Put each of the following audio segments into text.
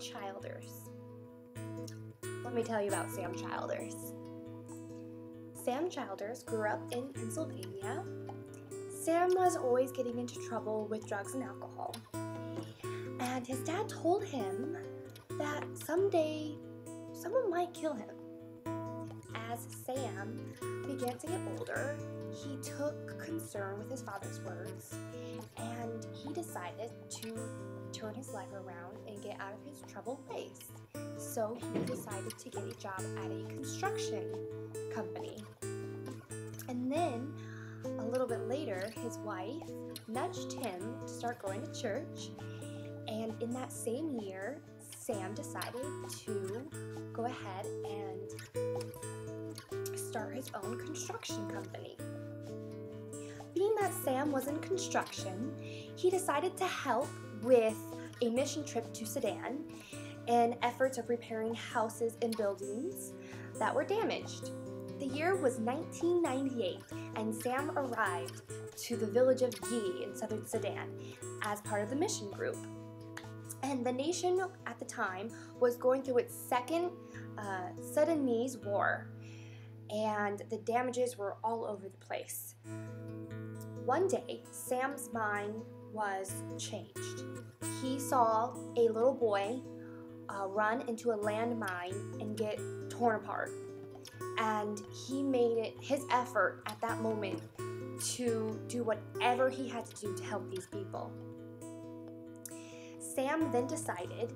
Childers. Let me tell you about Sam Childers. Sam Childers grew up in Pennsylvania. Sam was always getting into trouble with drugs and alcohol. And his dad told him that someday someone might kill him. As Sam began to get older, he took concern with his father's words, and he decided to turn his life around and get out of his troubled ways. So he decided to get a job at a construction company. And then, a little bit later, his wife nudged him to start going to church, and in that same year, Sam decided to go ahead and start his own construction company. Being that Sam was in construction, he decided to help with a mission trip to Sudan in efforts of repairing houses and buildings that were damaged. The year was 1998, and Sam arrived to the village of Yi in southern Sudan as part of the mission group. And the nation at the time was going through its second Sudanese war, and the damages were all over the place. One day, Sam's mind was changed. He saw a little boy run into a landmine and get torn apart. And he made it his effort at that moment to do whatever he had to do to help these people. Sam then decided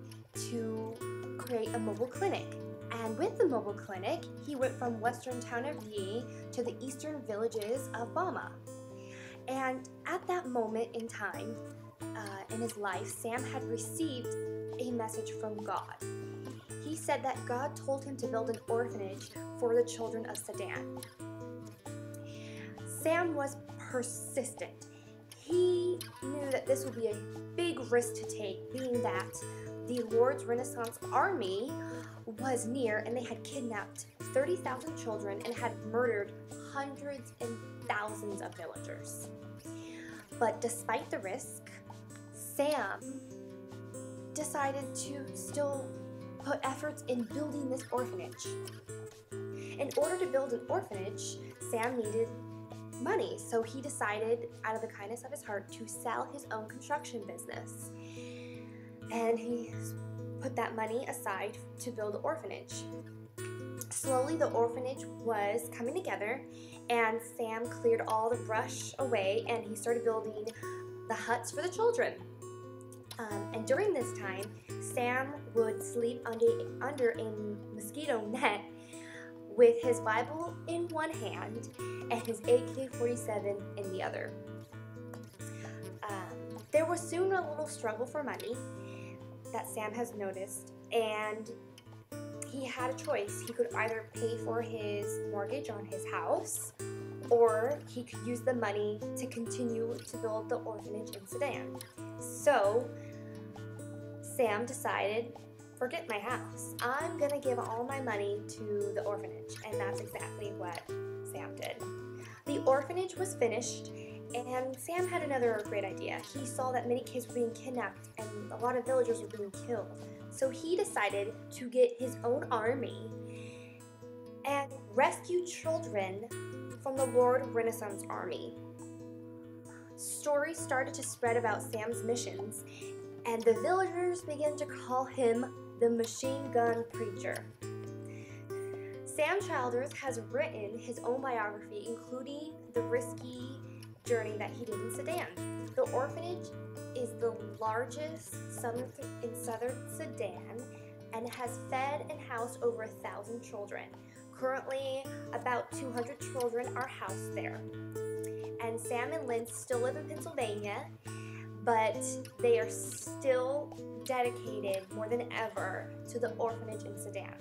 to create a mobile clinic. And with the mobile clinic, he went from western town of Yi to the eastern villages of Bama. And at that moment in time in his life, Sam had received a message from God. He said that God told him to build an orphanage for the children of Sudan. Sam was persistent. He knew that this would be a big risk to take, being that the Lord's Renaissance Army was near and they had kidnapped 30,000 children and had murdered hundreds and thousands of villagers. But despite the risk, Sam decided to still put efforts in building this orphanage. In order to build an orphanage, Sam needed money, so he decided, out of the kindness of his heart, to sell his own construction business. And he put that money aside to build the orphanage. Slowly, the orphanage was coming together, and Sam cleared all the brush away, and he started building the huts for the children. And during this time, Sam would sleep under a mosquito net with his Bible in one hand and his AK-47 in the other. There was soon a little struggle for money that Sam has noticed, and he had a choice. He could either pay for his mortgage on his house, or he could use the money to continue to build the orphanage in Sudan. So Sam decided, forget my house. I'm gonna give all my money to the orphanage, and that's exactly what Sam did. The orphanage was finished, and Sam had another great idea. He saw that many kids were being kidnapped and a lot of villagers were being killed. So he decided to get his own army and rescue children from the Lord Renaissance Army. Stories started to spread about Sam's missions, and the villagers began to call him the Machine Gun Preacher. Sam Childers has written his own biography, including the risky journey that he did in Sudan. The orphanage is the largest in southern Sudan and has fed and housed over 1,000 children. Currently, about 200 children are housed there. And Sam and Lynn still live in Pennsylvania, but they are still dedicated more than ever to the orphanage in Sudan.